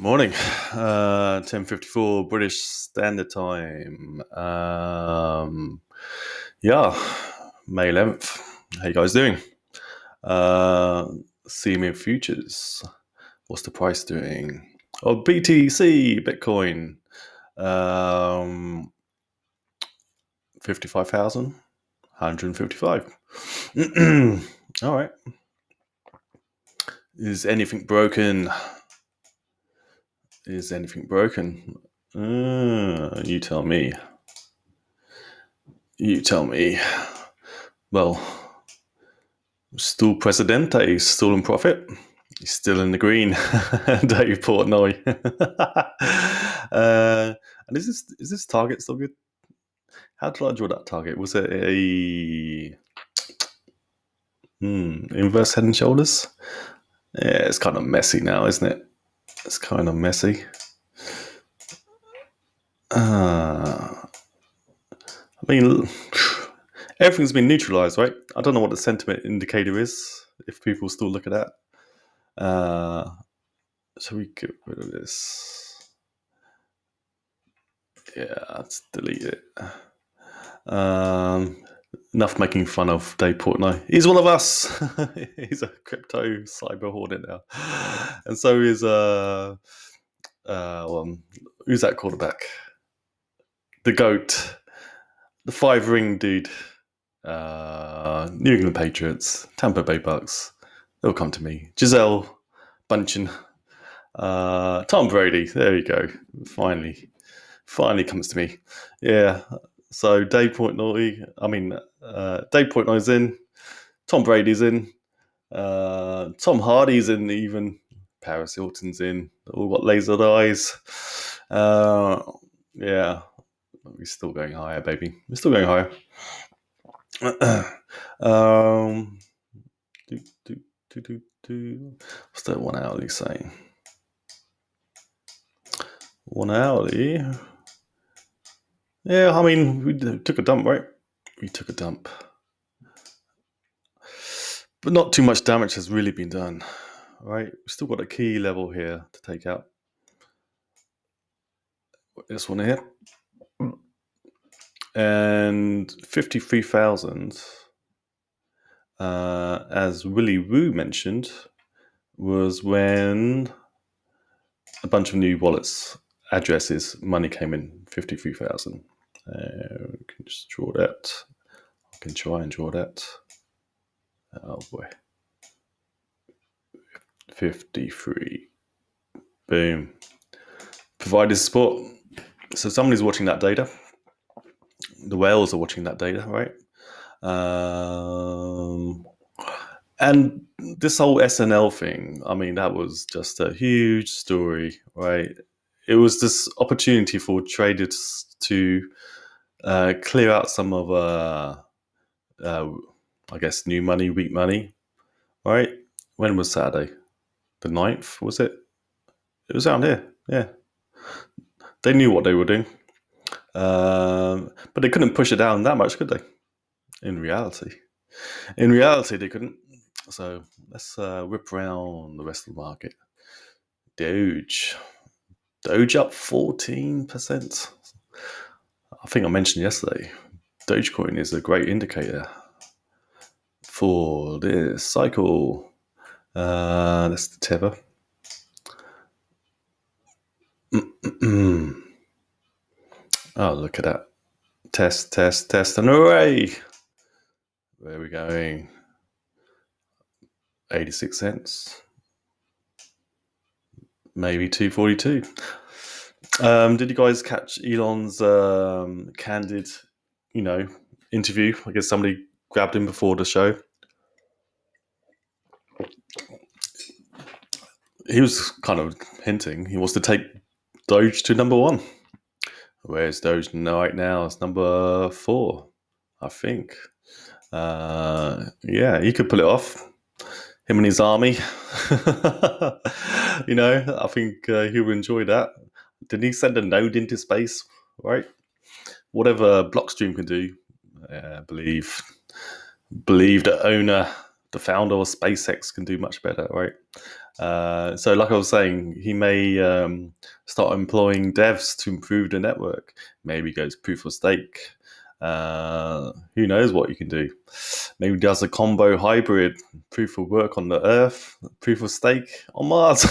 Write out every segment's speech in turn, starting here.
Morning, 10:54 British Standard Time. Yeah, May 11th. How you guys doing? CME futures. What's the price doing? Oh, BTC, Bitcoin. 55,155. All right. Is anything broken? Is anything broken? You tell me. You tell me. Well, still Presidente, still in profit. He's still in the green. Dave Portnoy. And is this target still good? How did I draw that target? Was it a inverse head and shoulders? Yeah, it's kind of messy now, isn't it? It's kind of messy. I mean, everything's been neutralized, right? I don't know what the sentiment indicator is, if people still look at that. So we get rid of this. Yeah, let's delete it. Enough making fun of Dave Portnoy. He's one of us. He's a crypto cyber hoarder now. And so is who's that quarterback? The GOAT. The 5-ring dude. New England Patriots, Tampa Bay Bucks. They'll come to me. Giselle Bundchen. Tom Brady. There you go. Finally comes to me. Yeah. So Dave Portnoy's in. Tom Brady's in. Tom Hardy's in. Even Paris Hilton's in. All got lasered eyes. Yeah. We're still going higher, baby. We're still going higher. What's that 1 hourly saying? 1 hourly. Yeah, I mean, we took a dump, right? We took a dump. But not too much damage has really been done, right? We've still got a key level here to take out. This one here. And 53,000, as Willie Woo mentioned, was when a bunch of new wallets, addresses, money came in. 53,000. We can just draw that. I can try and draw that. Oh boy. 53. Boom. Provided support. So somebody's watching that data. The whales are watching that data, right? And this whole SNL thing, I mean, that was just a huge story, right? It was this opportunity for traders to clear out some of, I guess, new money, weak money, right? When was Saturday? The 9th, was it? It was around here, yeah. They knew what they were doing. But they couldn't push it down that much, could they? In reality, they couldn't. So let's whip around the rest of the market. Doge up 14%. I think I mentioned yesterday, Dogecoin is a great indicator for this cycle. That's the tether. Oh, look at that. Test, and hooray! Where are we going? 86 cents. Maybe 242. Did you guys catch Elon's candid, interview? I guess somebody grabbed him before the show. He was kind of hinting he wants to take Doge to number 1. Where's Doge right now? It's number 4, I think. Yeah, he could pull it off. Him and his army. I think he would enjoy that. Did he send a node into space? Right? Whatever Blockstream can do, believe the owner, the founder of SpaceX can do much better, right? So, like I was saying, he may start employing devs to improve the network. Maybe goes proof of stake. Who knows what you can do? Maybe does a combo hybrid: proof of work on the Earth, proof of stake on Mars.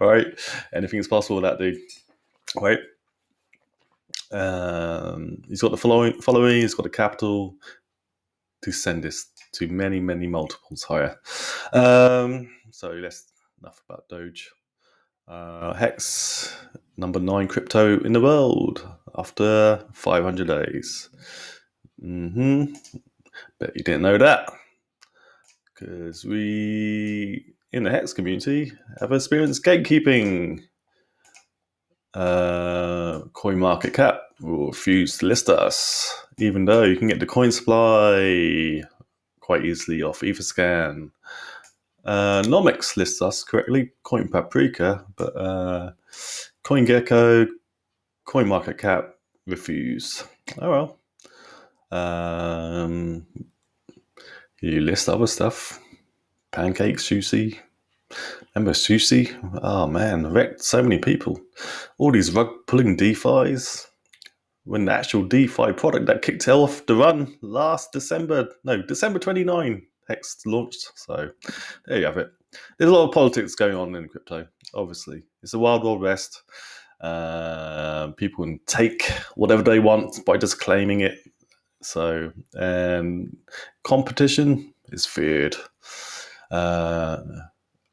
Right? Anything's possible with that dude. Right? He's got the following. He's got the capital to send this to many, many multiples higher. So that's enough about Doge. Hex, number 9 crypto in the world after 500 days. Bet you didn't know that. Because we, in the Hex community, have experienced gatekeeping. Coin market cap will refuse to list us, even though you can get the coin supply quite easily off Etherscan. Nomics lists us correctly, Coin Paprika, but CoinGecko, Coin Market Cap refuse. Oh well. You list other stuff. Pancakes, Sushi. Remember Sushi? Oh man, wrecked so many people. All these rug pulling DeFis. When the actual DeFi product that kicked off the run last December 29, Hex launched. So there you have it. There's a lot of politics going on in crypto, obviously. It's a wild, wild west. People can take whatever they want by just claiming it. So, competition is feared.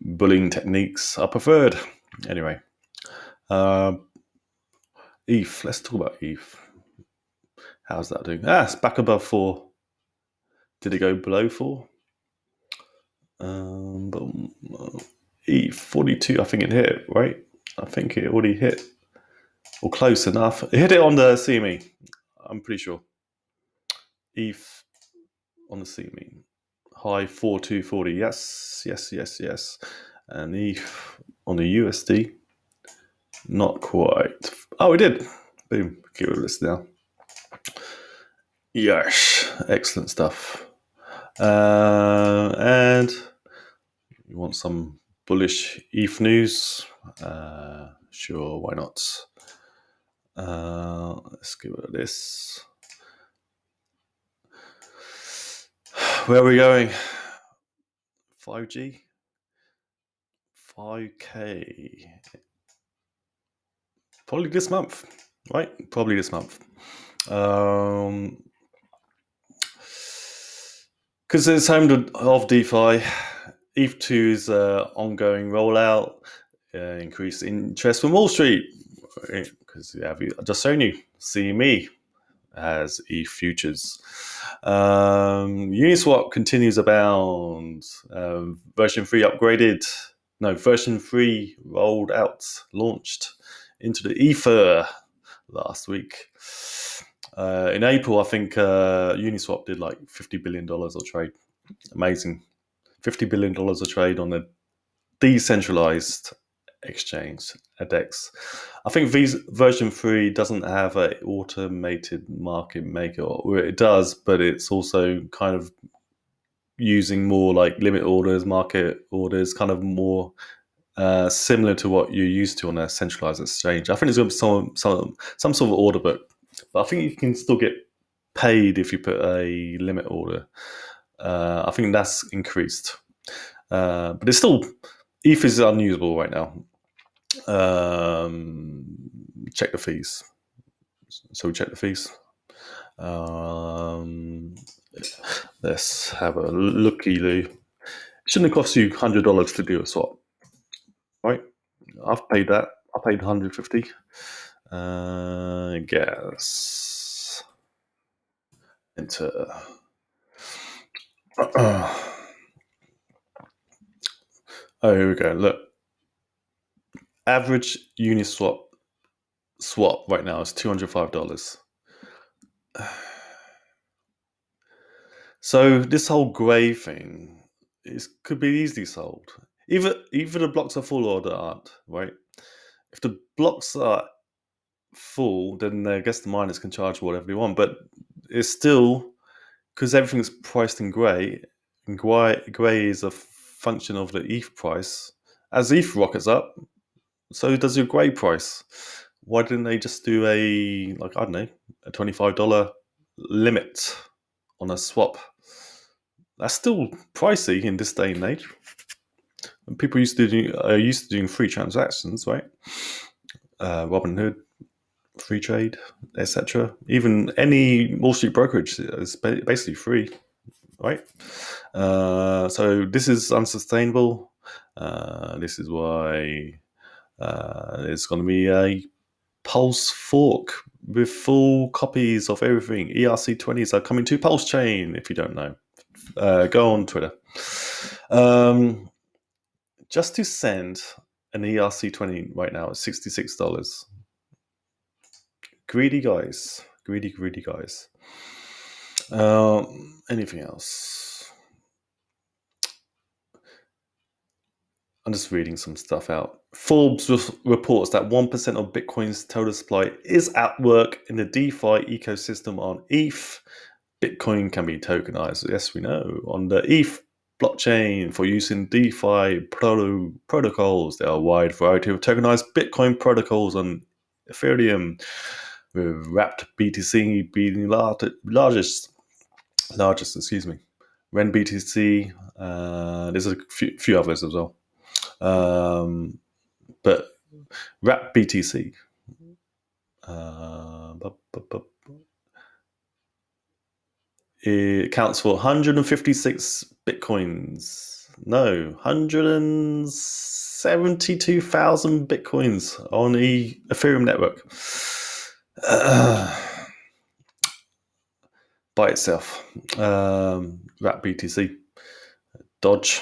Bullying techniques are preferred. Anyway, ETH. Let's talk about ETH. How's that doing? It's back above 4. Did it go below 4? But ETH 42. I think it hit, right? I think it already hit, or close enough. It hit it on the CME. I'm pretty sure. ETH on the CME. High 4240. Yes. And ETH on the USD. Not quite. Oh, it did. Boom. Get rid of this now. Yes. Excellent stuff. And you want some bullish ETH news? Sure, why not? Let's get rid of this. Where are we going? 5G? 5K. Probably this month, right? Probably this month. Because it's home of DeFi. ETH2's ongoing rollout, increased interest from Wall Street. Because I've just shown you, CME has ETH futures. Uniswap continues abound. Version 3 upgraded. No, version 3 rolled out, launched into the ether last week. In April, I think Uniswap did like $50 billion of trade. Amazing. $50 billion of trade on a decentralized exchange, a DEX. I think version 3 doesn't have an automated market maker, or it does, but it's also kind of using more like limit orders, market orders, kind of more similar to what you're used to on a centralized exchange. I think there's going to be some sort of order book, but I think you can still get paid if you put a limit order. I think that's increased, but it's still, ETH is unusable right now. Check the fees. So we check the fees. Let's have a looky-loo. It shouldn't cost you $100 to do a swap, right? I've paid that. I paid $150. Gas. Enter. Oh, here we go. Look. Average Uniswap swap right now is $205. So this whole grey thing could be easily solved. Either the blocks are full or they aren't, right? If the blocks are full, then I guess the miners can charge whatever they want. But it's still, because everything's priced in grey, and grey is a function of the ETH price. As ETH rockets up, so does your grey price. Why didn't they just do a $25 limit on a swap? That's still pricey in this day and age. And people are used to doing free transactions, right? Robinhood, free trade, etc. Even any Wall Street brokerage is basically free, right? So this is unsustainable. This is why it's going to be a Pulse fork with full copies of everything. ERC20s are coming to Pulse Chain. If you don't know, go on Twitter. Just to send an ERC20 right now is $66. Greedy guys. Greedy guys. Anything else? I'm just reading some stuff out. Forbes reports that 1% of Bitcoin's total supply is at work in the DeFi ecosystem on ETH. Bitcoin can be tokenized, yes, we know, on the ETH blockchain for use in DeFi protocols. There are a wide variety of tokenized Bitcoin protocols on Ethereum, with wrapped BTC being largest. Excuse me. Ren BTC. There's a few others as well. But wrapped BTC. It accounts for 156 bitcoins. No, 172,000 bitcoins on the Ethereum network by itself. Wrap BTC, Doge.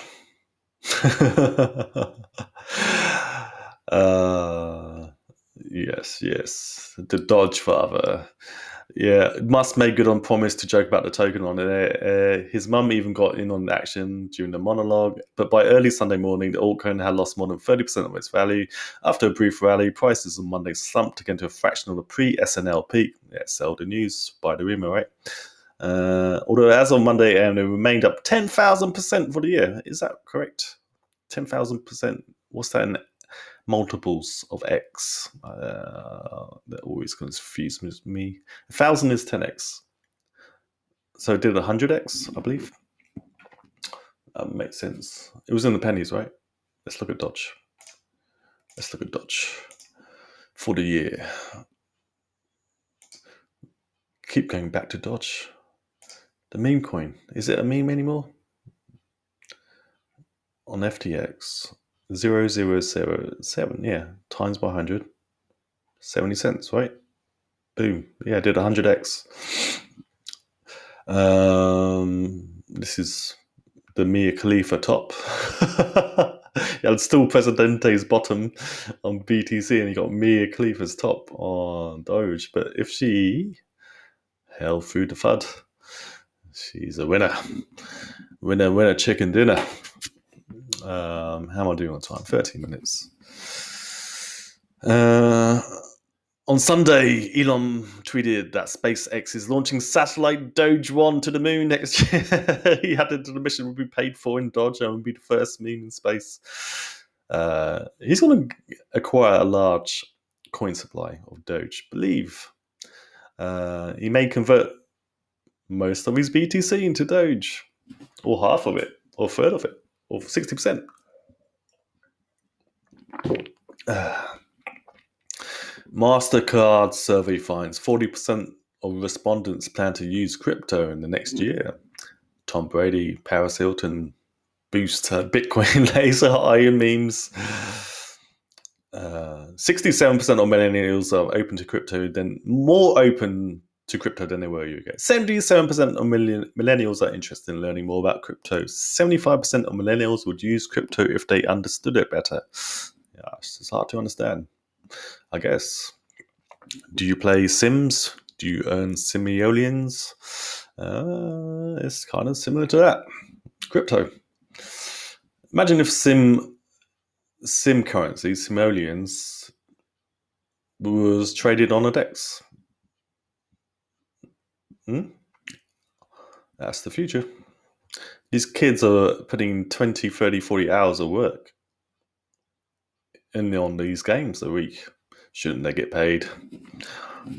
Yes, the DOGEFATHER. Yeah, Musk made good on promise to joke about the token on it. His mum even got in on the action during the monologue, but by early Sunday morning, the altcoin had lost more than 30% of its value. After a brief rally, prices on Monday slumped again to a fraction of the pre-SNL peak. Yeah, sell the news, buy the rumor, right? Although as of Monday, it remained up 10,000% for the year. Is that correct? 10,000%. What's that in multiples of X? That always confuses me. 1,000 is 10X. So it did 100X, I believe. Makes sense. It was in the pennies, right? Let's look at Doge. For the year. Keep going back to Doge. The meme coin. Is it a meme anymore? On FTX, 0.007, yeah, times by 100, 70 cents, right? Boom. Yeah, I did 100x. This is the Mia Khalifa top. Yeah, it's still Presidente's bottom on BTC, and you got Mia Khalifa's top on Doge. But if she held through the FUD, she's a winner. Winner, chicken dinner. How am I doing on time? 13 minutes. On Sunday, Elon tweeted that SpaceX is launching satellite Doge 1 to the moon next year. He added that the mission will be paid for in Doge and will be the first moon in space. He's going to acquire a large coin supply of Doge, believe. He may convert most of his BTC into Doge, or half of it, or a third of it, or 60%. MasterCard survey finds 40% of respondents plan to use crypto in the next year. Tom Brady, Paris Hilton boost Bitcoin laser iron memes. 67% of millennials are open to crypto, more open to crypto than they were a year ago. 77% of millennials are interested in learning more about crypto. 75% of millennials would use crypto if they understood it better. Yeah, it's hard to understand, I guess. Do you play Sims? Do you earn simoleons? It's kind of similar to that. Crypto. Imagine if sim currency, simoleons, was traded on a DEX. That's the future. These kids are putting 20, 30, 40 hours of work on these games a week. Shouldn't they get paid?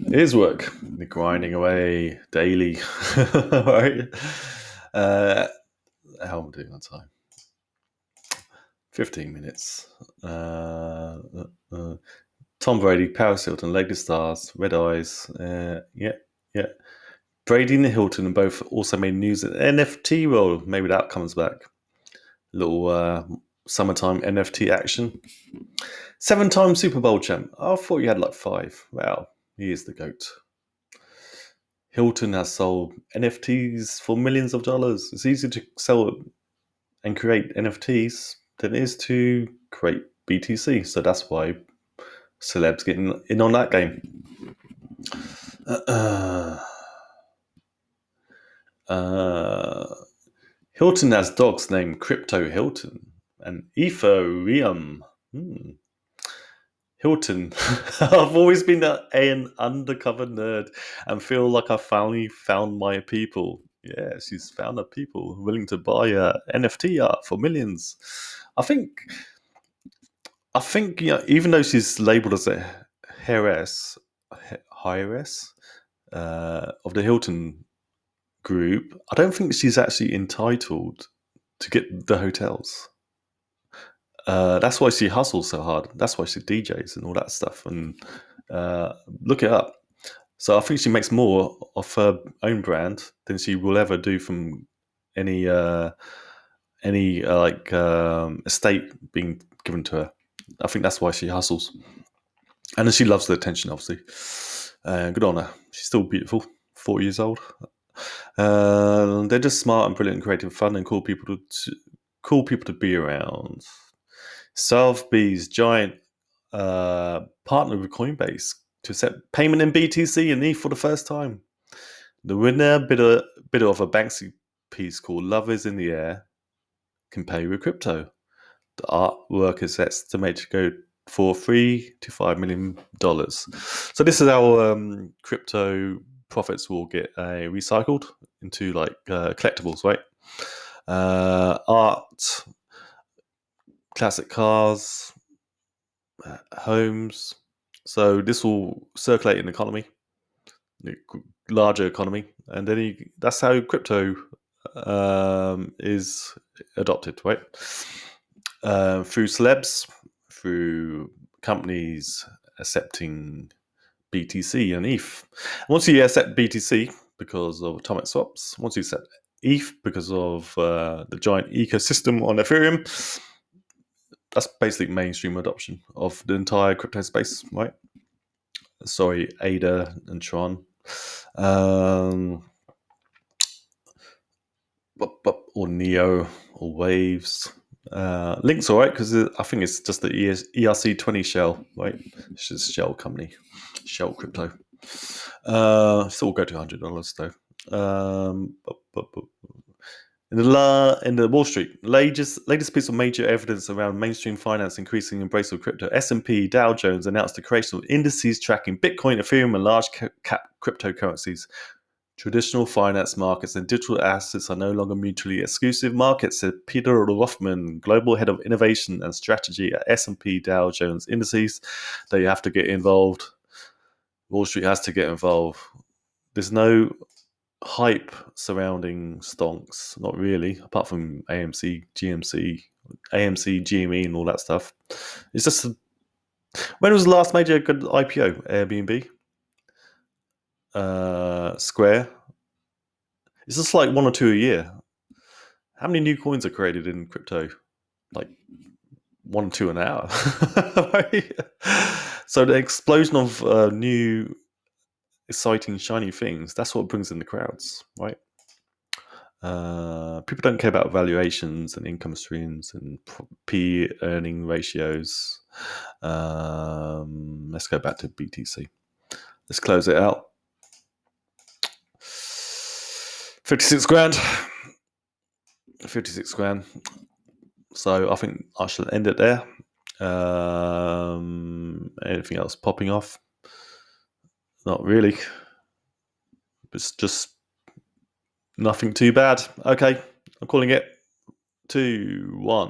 It is work. They're grinding away daily. Right? How am I doing on time? 15 minutes. Tom Brady, Paris Hilton, Lakers stars, Red Eyes. Yeah. Brady and Hilton and both also made news at NFT world. Maybe that comes back. Little summertime NFT action. 7-time Super Bowl champ. I thought you had like 5. Wow, he is the GOAT. Hilton has sold NFTs for millions of dollars. It's easier to sell and create NFTs than it is to create BTC. So that's why celebs getting in on that game. Hilton has dogs named Crypto Hilton and Ethereum. Hilton. I've always been an undercover nerd and feel like I finally found my people. Yeah, she's found her people willing to buy NFT art for millions. I think even though she's labeled as a heiress of the Hilton group, I don't think she's actually entitled to get the hotels. That's why she hustles so hard. That's why she DJs and all that stuff. And look it up. So I think she makes more of her own brand than she will ever do from any estate being given to her. I think that's why she hustles, and then she loves the attention. Obviously, good on her. She's still beautiful. 40 years old. They're just smart and brilliant and creative, fun, and cool people to be around. Sotheby's giant partner with Coinbase to accept payment in BTC and ETH for the first time. The winner, bidder of a Banksy piece called "Love Is in the Air," can pay with crypto. The artwork is estimated to go for $3 to $5 million. So this is how crypto profits will get recycled into like collectibles, right? Art, classic cars, homes. So this will circulate in the economy, the larger economy, and then that's how crypto is adopted, right? Through celebs, through companies accepting BTC and ETH. Once you accept BTC because of atomic swaps, once you accept ETH because of the giant ecosystem on Ethereum, that's basically mainstream adoption of the entire crypto space, right? Sorry, ADA and Tron. Or Neo or Waves. Link's all right because I think it's just the ERC20 shell, right? It's just Shell company, Shell crypto. Still go to $100 though. In the Wall Street, latest piece of major evidence around mainstream finance increasing embrace of crypto. S&P Dow Jones announced the creation of indices tracking Bitcoin, Ethereum, and large cap cryptocurrencies. Traditional finance markets and digital assets are no longer mutually exclusive markets, said Peter Rothman, global head of innovation and strategy at S&P Dow Jones Indices. They have to get involved. Wall Street has to get involved. There's no hype surrounding stonks, not really, apart from AMC, GME, and all that stuff. It's just when was the last major good IPO? Airbnb, Square. It's just like 1 or 2 a year. How many new coins are created in crypto? Like 1 or 2 an hour. Right? So the explosion of new, exciting, shiny things, that's what brings in the crowds, right? People don't care about valuations and income streams and P earning ratios. Let's go back to BTC. Let's close it out. 56 grand. 56 grand. So I think I shall end it there. Anything else popping off? Not really. It's just nothing too bad. Okay. I'm calling it 2-1.